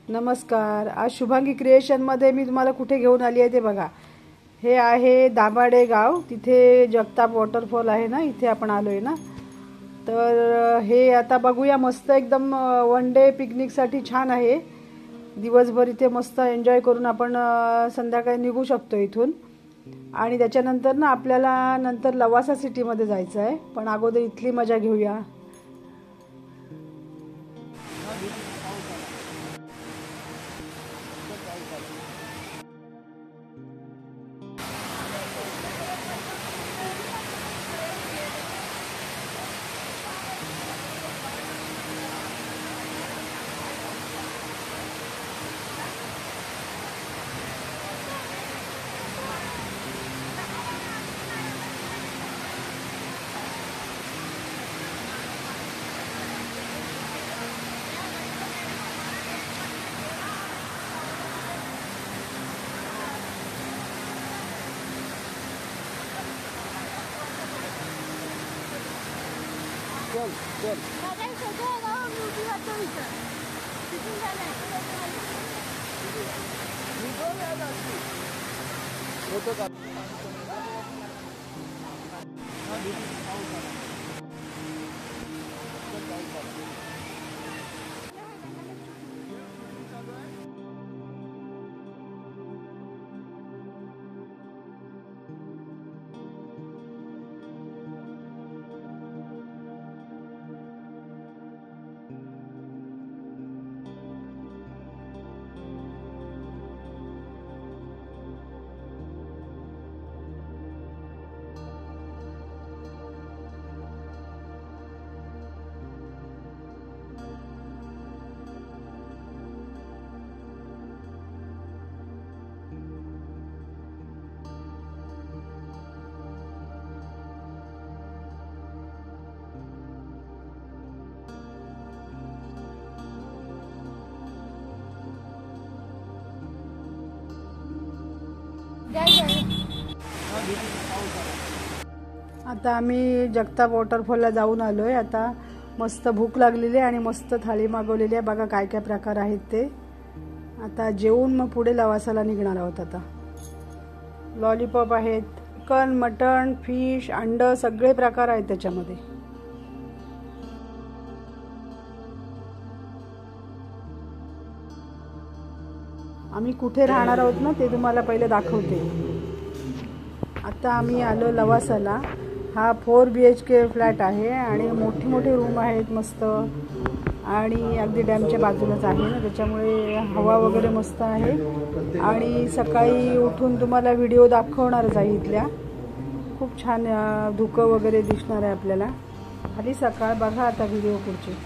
नमस्कार। आज शुभांगी क्रिएशनमध्ये मी तुम्हाला कुठे घेऊन आली आहे ते बघा। हे आहे दाभाडे गाव, तिथे जगताप वॉटरफॉल आहे ना, इथे आपण आलोय ना। तर हे आता बघूया, मस्त एकदम वन डे पिकनिकसाठी छान आहे। दिवसभर इथे मस्त एन्जॉय करून आपण संध्याकाळी निघू शकतो इथून। आणि त्याच्यानंतर ना आपल्याला नंतर लवासा सिटीमध्ये जायचं आहे, पण अगोदर इथली मजा घेऊया। चल आता आम्ही जगताप वॉटरफॉलला जाऊन आलोय। आता मस्त भूक लागलेली आहे आणि मस्त थाळी मागवलेली आहे, बघा काय काय प्रकार आहेत ते। आता जेवून मग पुढे लवासाला निघणार आहोत। आता लॉलीपॉप आहेत, चिकन, मटण, फिश, अंड सगळे प्रकार आहेत त्याच्यामध्ये। आम्ही कुठे राहणार आहोत ना ते तुम्हाला पहिले दाखवते। आता आम्ही आलो लवासाला। हा 4 BHK फ्लॅट आहे आणि मोठी मोठी रूम आहेत मस्त, आणि अगदी डॅमच्या बाजूलाच आहे ना, त्याच्यामुळे हवा वगैरे मस्त आहे। आणि सकाळी उठून तुम्हाला व्हिडिओ दाखवणारच आहे इथल्या, खूप छान धुकं वगैरे दिसणार आहे आपल्याला। खाली सकाळ बघा आता व्हिडिओ पुढचे।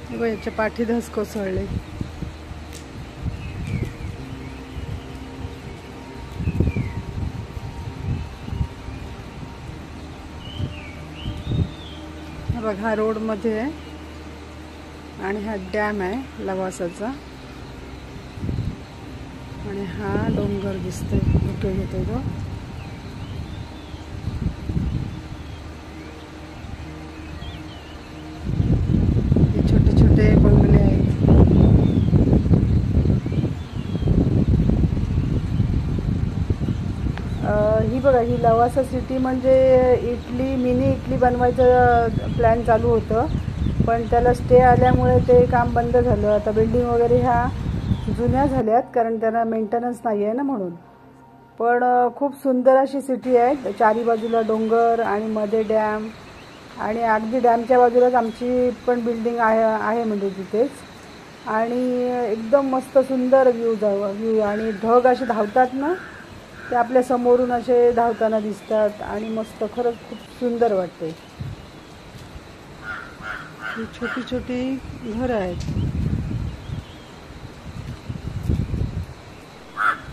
बघा याच्या पाठी धस कोसळले। बघा हा रोड मध्ये आहे आणि हा डॅम आहे लवासाचा, आणि हा डोंगर दिसतोय धुके घेतोय तो। हे छोटे छोटे बंगले आहेत। ही बघा, ही लवासा सिटी म्हणजे इटली, मिनी इटली बनवायचं प्लॅन चालू होतं, पण त्याला स्टे आल्यामुळे ते काम बंद झालं। आता बिल्डिंग वगैरे ह्या जुन्या झाल्यात, कारण त्यांना मेंटेनन्स नाही आहे ना म्हणून। पण खूप सुंदर अशी सिटी आहे, चारी बाजूला डोंगर आणि मध्ये डॅम, आणि अगदी डॅमच्या बाजूलाच आमची पण बिल्डिंग आहे म्हणजे तिथेच। आणि एकदम मस्त सुंदर व्ह्यू आणि ढग असे धावतात ना, ते आपल्या समोरून असे धावताना दिसतात आणि मस्त, खरंच खूप सुंदर वाटते। ही छोटी छोटी घरं आहेत।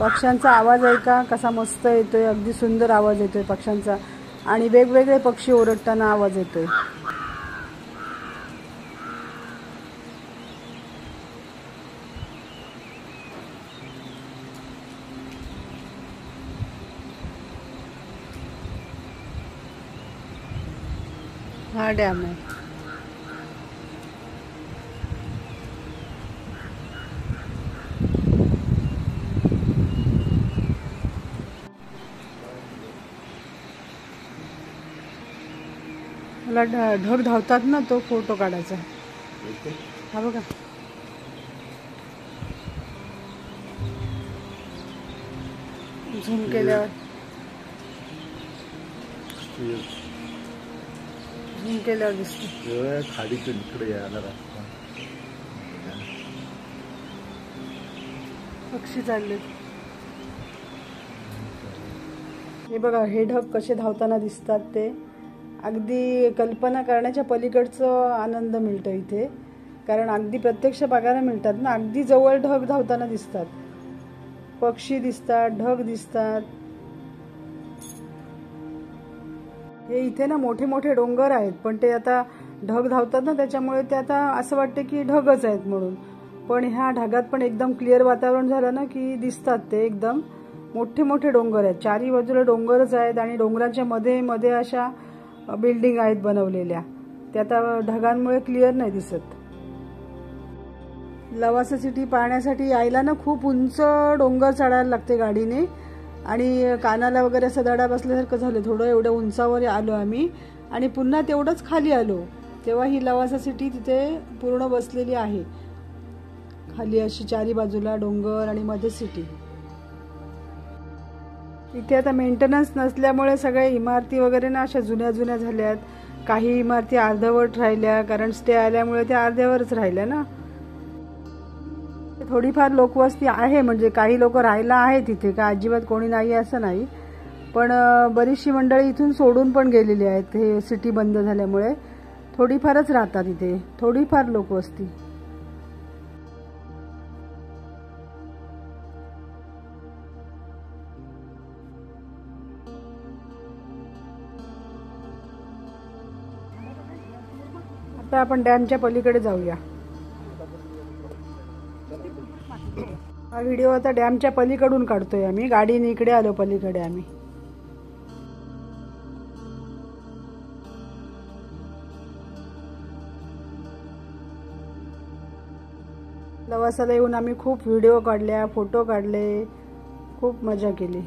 पक्ष्यांचा आवाज ऐका कसा मस्त येतोय, अगदी सुंदर आवाज येतोय पक्ष्यांचा, आणि वेगवेगळे पक्षी ओरडताना आवाज येतोय। हा डॅम आहे। मला ढग धावतात ना, तो फोटो काढायचा. हा बघा, झूम केल्यावर दिसते. खाडीतून इकडे यायला रस्ता. पक्षी चालले. हे बघा, हे ढग कसे धावताना दिसतात ते अगदी कल्पना करण्याच्या पलीकडचं आनंद मिळतो इथे. कारण अगदी प्रत्यक्ष बघायला मिळतात ना, अगदी जवळ ढग धावताना दिसतात, पक्षी दिसतात, ढग दिसतात. हे इथे ना मोठे मोठे डोंगर आहेत, पण ते आता ढग धावतात ना त्याच्यामुळे ते आता असं वाटते की ढगच आहेत म्हणून. पण ह्या ढगात पण एकदम क्लिअर वातावरण झालं ना की दिसतात ते एकदम मोठे मोठे डोंगर आहेत. चारी बाजूला डोंगरच आहेत आणि डोंगराच्या मध्ये मध्ये अशा बिल्डिंग आहेत बनवलेल्या. ते आता ढगांमुळे क्लिअर नाही दिसत. लवासा सिटी पाहण्यासाठी यायला ना खूप उंच डोंगर चढायला लागते गाडीने आणि कानाला वगैरे असं दडा बसल्यासारखं झालं. थोडं एवढ्या उंचावर आलो आम्ही आणि पुन्हा तेवढंच खाली आलो तेव्हा ही लवासा सिटी तिथे पूर्ण बसलेली आहे. खाली अशी चारी बाजूला डोंगर आणि मध्ये सिटी. इथे आता मेंटेनन्स नसल्यामुळे सगळ्या इमारती वगैरे ना अशा जुन्या जुन्या झाल्यात. काही इमारती अर्धवट राहिल्या कारण स्टे आल्यामुळे त्या अर्ध्यावरच राहिल्या ना. थोडीफार लोकवस्ती आहे, म्हणजे काही लोक राहायला आहे तिथे, का अजिबात कोणी नाही असं नाही. पण बरीचशी मंडळी इथून सोडून पण गेलेली आहेत. हे सिटी बंद झाल्यामुळे थोडीफारच राहतात इथे, थोडीफार लोकवस्ती. आता आपण डॅमच्या पलीकडे जाऊया. हा व्हिडिओ आता डॅमच्या पलीकडून काढतोय आम्ही. गाडीने इकडे आलो पलीकडे आम्ही. लवासाला येऊन आम्ही खूप व्हिडिओ काढल्या, फोटो काढले, खूप मजा केली.